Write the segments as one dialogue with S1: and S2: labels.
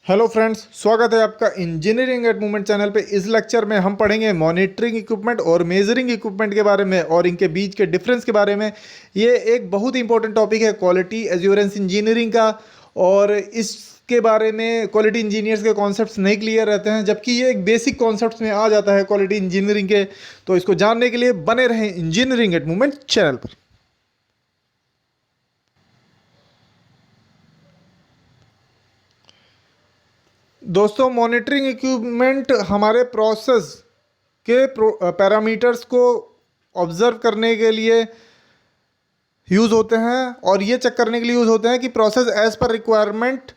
S1: Hello friends, स्वागत है आपका इंजीनियरिंग एट मूवमेंट चैनल पे। इस लेक्चर में हम पढ़ेंगे मॉनिटरिंग इक्विपमेंट और मेजरिंग इक्विपमेंट के बारे में और इनके बीच के डिफरेंस के बारे में। ये एक बहुत ही इंपॉर्टेंट टॉपिक है क्वालिटी एश्योरेंस इंजीनियरिंग का, और इसके बारे में क्वालिटी इंजीनियर्स के कॉन्सेप्ट्स नहीं क्लियर रहते हैं, जबकि ये एक बेसिक कॉन्सेप्ट्स में आ जाता है क्वालिटी इंजीनियरिंग के। तो इसको जानने के लिए बने रहें इंजीनियरिंग एट मूवमेंट चैनल पर। दोस्तों, मॉनिटरिंग इक्विपमेंट हमारे प्रोसेस के पैरामीटर्स को ऑब्जर्व करने के लिए यूज़ होते हैं, और ये चेक करने के लिए यूज़ होते हैं कि प्रोसेस एज पर रिक्वायरमेंट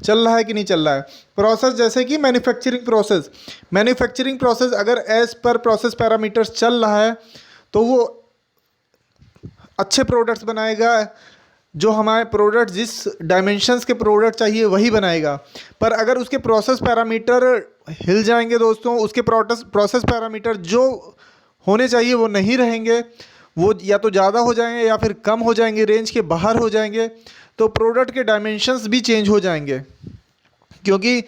S1: चल रहा है कि नहीं चल रहा है। प्रोसेस जैसे कि मैन्युफैक्चरिंग प्रोसेस अगर एज पर प्रोसेस पैरामीटर्स चल रहा है तो वो अच्छे प्रोडक्ट्स बनाएगा। जो हमारे प्रोडक्ट जिस डायमेंशंस के प्रोडक्ट चाहिए वही बनाएगा। पर अगर उसके प्रोसेस पैरामीटर हिल जाएंगे दोस्तों, उसके प्रोसेस पैरामीटर जो होने चाहिए वो नहीं रहेंगे, वो या तो ज़्यादा हो जाएंगे या फिर कम हो जाएंगे, रेंज के बाहर हो जाएंगे, तो प्रोडक्ट के डायमेंशंस भी चेंज हो जाएंगे। क्योंकि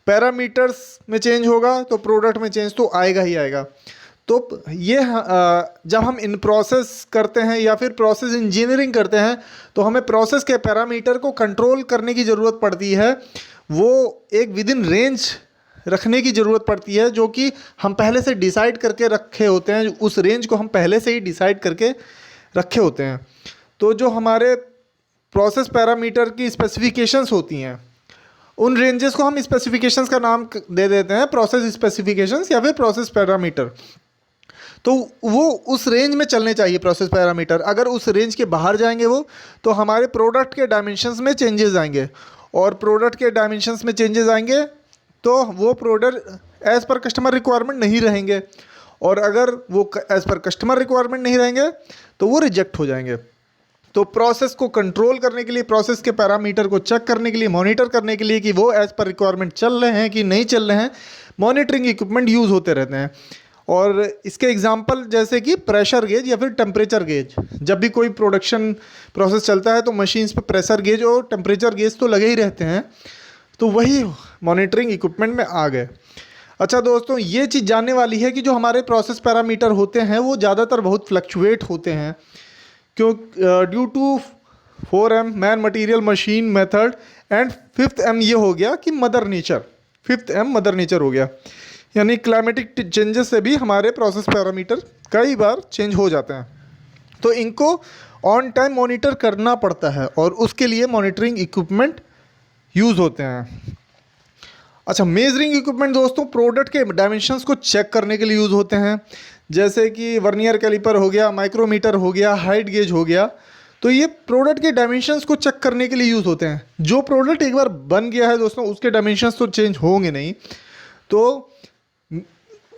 S1: पैरामीटर्स में चेंज होगा तो प्रोडक्ट में चेंज तो आएगा ही आएगा। तो ये जब हम इन प्रोसेस करते हैं या फिर प्रोसेस इंजीनियरिंग करते हैं तो हमें प्रोसेस के पैरामीटर को कंट्रोल करने की ज़रूरत पड़ती है। वो एक विद इन रेंज रखने की ज़रूरत पड़ती है, जो कि हम पहले से डिसाइड करके रखे होते हैं। उस रेंज को हम पहले से ही डिसाइड करके रखे होते हैं। तो जो हमारे प्रोसेस पैरामीटर की स्पेसिफिकेशंस होती हैं, उन रेंजेस को हम स्पेसिफिकेशंस का नाम दे देते हैं प्रोसेस स्पेसिफिकेशंस या फिर प्रोसेस पैरामीटर। तो वो उस रेंज में चलने चाहिए प्रोसेस पैरामीटर। अगर उस रेंज के बाहर जाएंगे वो, तो हमारे प्रोडक्ट के डायमेंशंस में चेंजेस आएंगे, और प्रोडक्ट के डायमेंशंस में चेंजेस आएंगे तो वो product as per customer requirement नहीं रहेंगे, और अगर वो एज़ पर कस्टमर रिक्वायरमेंट नहीं रहेंगे तो वो रिजेक्ट हो जाएंगे। तो प्रोसेस को कंट्रोल करने के लिए, प्रोसेस के पैरामीटर को चेक करने के लिए, मॉनिटर करने के लिए कि वो एज़ पर रिक्वायरमेंट चल रहे हैं कि नहीं चल रहे हैं, मॉनिटरिंग इक्विपमेंट यूज़ होते रहते हैं। और इसके एग्जांपल जैसे कि प्रेशर गेज या फिर टेम्परेचर गेज। जब भी कोई प्रोडक्शन प्रोसेस चलता है तो मशीन्स पे प्रेशर गेज और टेम्परेचर गेज तो लगे ही रहते हैं, तो वही मॉनिटरिंग इक्विपमेंट में आ गए। अच्छा दोस्तों, ये चीज़ जानने वाली है कि जो हमारे प्रोसेस पैरामीटर होते हैं वो ज़्यादातर बहुत फ्लक्चुएट होते हैं, क्यों due to 4M man material machine method, and 5th M ये हो गया कि mother nature. 5th M mother nature हो गया, यानी क्लाइमेटिक चेंजेस से भी हमारे प्रोसेस पैरामीटर कई बार चेंज हो जाते हैं। तो इनको ऑन टाइम मॉनिटर करना पड़ता है, और उसके लिए मॉनिटरिंग इक्विपमेंट यूज़ होते हैं। अच्छा, मेजरिंग इक्विपमेंट दोस्तों प्रोडक्ट के डायमेंशंस को चेक करने के लिए यूज़ होते हैं, जैसे कि वर्नियर कैलिपर हो गया, माइक्रोमीटर हो गया, हाइट गेज हो गया। तो ये प्रोडक्ट के डायमेंशंस को चेक करने के लिए यूज़ होते हैं। जो प्रोडक्ट एक बार बन गया है दोस्तों, उसके डायमेंशंस तो चेंज होंगे नहीं, तो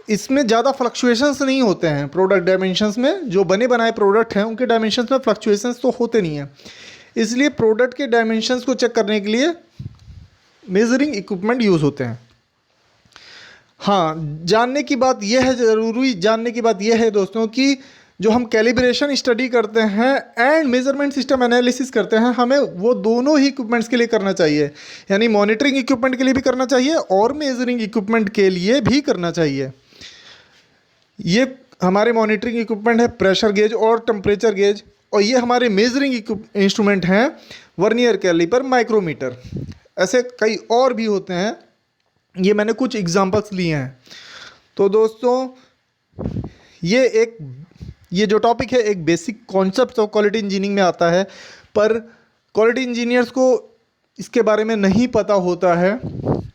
S1: इसमें ज़्यादा फ्लक्चुएशंस नहीं होते हैं। प्रोडक्ट डायमेंशंस में जो बने बनाए प्रोडक्ट हैं उनके डायमेंशंस में फ्लक्चुएशंस तो होते नहीं हैं, इसलिए प्रोडक्ट के डायमेंशंस को चेक करने के लिए मेजरिंग इक्विपमेंट यूज़ होते हैं। हाँ, जानने की बात यह है, ज़रूरी जानने की बात यह है दोस्तों कि जो हम कैलिब्रेशन स्टडी करते हैं एंड मेजरमेंट सिस्टम एनालिसिस करते हैं, हमें वो दोनों ही इक्विपमेंट्स के लिए करना चाहिए। यानी मॉनिटरिंग इक्विपमेंट के लिए भी करना चाहिए और मेजरिंग इक्विपमेंट के लिए भी करना चाहिए। ये हमारे मॉनिटरिंग इक्विपमेंट है प्रेशर गेज और टेम्परेचर गेज, और ये हमारे मेजरिंग इंस्ट्रूमेंट हैं वर्नियर कैलिपर, माइक्रोमीटर। ऐसे कई और भी होते हैं, ये मैंने कुछ एग्जांपल्स लिए हैं। तो दोस्तों, ये जो टॉपिक है एक basic concept of quality engineering में आता है, पर क्वालिटी इंजीनियर्स को इसके बारे में नहीं पता होता है।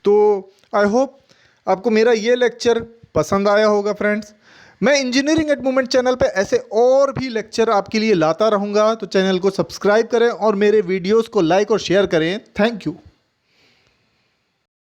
S1: तो आई होप आपको मेरा ये लेक्चर पसंद आया होगा फ्रेंड्स। मैं इंजीनियरिंग एट मूवमेंट चैनल पे ऐसे और भी लेक्चर आपके लिए लाता रहूँगा, तो चैनल को सब्सक्राइब करें और मेरे वीडियोस को लाइक और शेयर करें। Thank you.